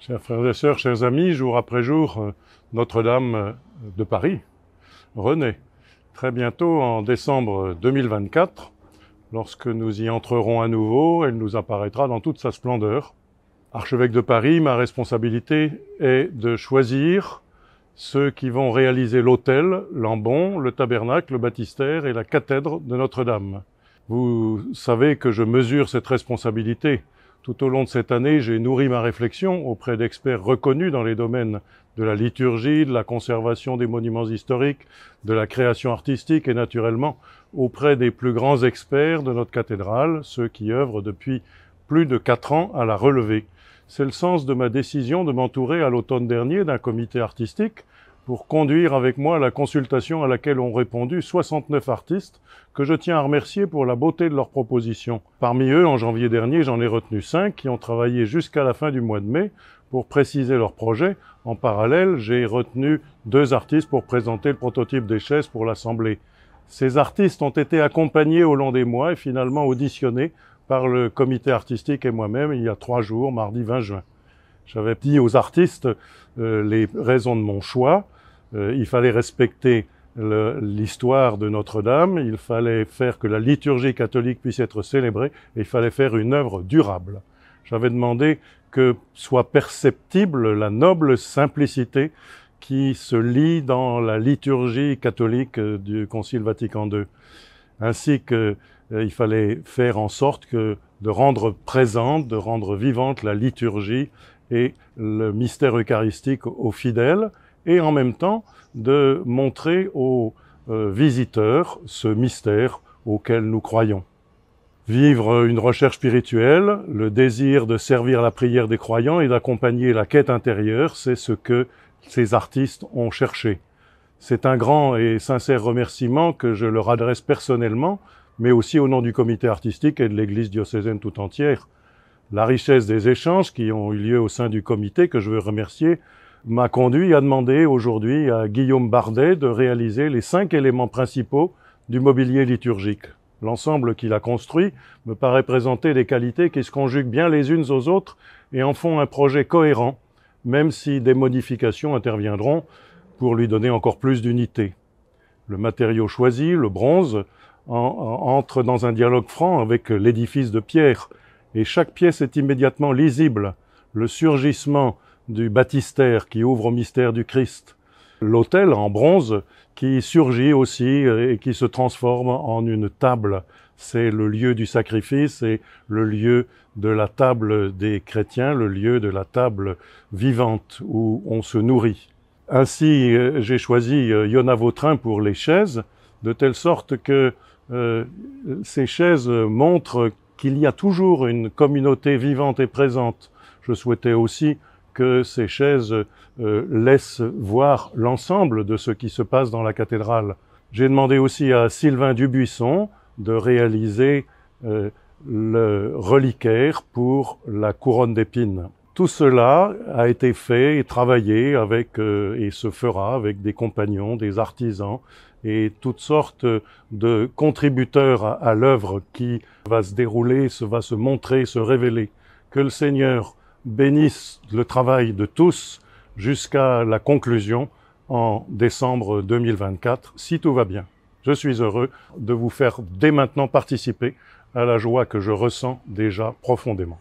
Chers frères et sœurs, chers amis, jour après jour, Notre-Dame de Paris renaît. Très bientôt, en décembre 2024, lorsque nous y entrerons à nouveau, elle nous apparaîtra dans toute sa splendeur. Archevêque de Paris, ma responsabilité est de choisir ceux qui vont réaliser l'autel, l'ambon, le tabernacle, le baptistère et la cathèdre de Notre-Dame. Vous savez que je mesure cette responsabilité. Tout au long de cette année, j'ai nourri ma réflexion auprès d'experts reconnus dans les domaines de la liturgie, de la conservation des monuments historiques, de la création artistique et naturellement auprès des plus grands experts de notre cathédrale, ceux qui œuvrent depuis plus de 4 ans à la relever. C'est le sens de ma décision de m'entourer à l'automne dernier d'un comité artistique pour conduire avec moi la consultation à laquelle ont répondu 69 artistes que je tiens à remercier pour la beauté de leurs propositions. Parmi eux, en janvier dernier, j'en ai retenu 5 qui ont travaillé jusqu'à la fin du mois de mai pour préciser leurs projets. En parallèle, j'ai retenu 2 artistes pour présenter le prototype des chaises pour l'Assemblée. Ces artistes ont été accompagnés au long des mois et finalement auditionnés par le comité artistique et moi-même il y a 3 jours, mardi 20 juin. J'avais dit aux artistes les raisons de mon choix. Il fallait respecter l'histoire de Notre-Dame, il fallait faire que la liturgie catholique puisse être célébrée et il fallait faire une œuvre durable. J'avais demandé que soit perceptible la noble simplicité qui se lit dans la liturgie catholique du Concile Vatican II, ainsi que il fallait faire en sorte de rendre présente, de rendre vivante la liturgie et le mystère eucharistique aux fidèles, et en même temps de montrer aux visiteurs ce mystère auquel nous croyons. Vivre une recherche spirituelle, le désir de servir la prière des croyants et d'accompagner la quête intérieure, c'est ce que ces artistes ont cherché. C'est un grand et sincère remerciement que je leur adresse personnellement, mais aussi au nom du comité artistique et de l'Église diocésaine tout entière. La richesse des échanges qui ont eu lieu au sein du comité, que je veux remercier, m'a conduit à demander aujourd'hui à Guillaume Bardet de réaliser les 5 éléments principaux du mobilier liturgique. L'ensemble qu'il a construit me paraît présenter des qualités qui se conjuguent bien les unes aux autres et en font un projet cohérent, même si des modifications interviendront pour lui donner encore plus d'unité. Le matériau choisi, le bronze, entre dans un dialogue franc avec l'édifice de pierre, et chaque pièce est immédiatement lisible. Le surgissement du baptistère qui ouvre au mystère du Christ, l'autel en bronze qui surgit aussi et qui se transforme en une table. C'est le lieu du sacrifice et le lieu de la table des chrétiens, le lieu de la table vivante où on se nourrit. Ainsi, j'ai choisi Yona Vautrin pour les chaises, de telle sorte que ces chaises montrent qu'il y a toujours une communauté vivante et présente. Je souhaitais aussi que ces chaises laissent voir l'ensemble de ce qui se passe dans la cathédrale. J'ai demandé aussi à Sylvain Dubuisson de réaliser le reliquaire pour la couronne d'épines. Tout cela a été fait et travaillé avec, et se fera avec des compagnons, des artisans et toutes sortes de contributeurs à l'œuvre qui va se dérouler, va se montrer, se révéler. Que le Seigneur bénisse le travail de tous jusqu'à la conclusion en décembre 2024, si tout va bien. Je suis heureux de vous faire dès maintenant participer à la joie que je ressens déjà profondément.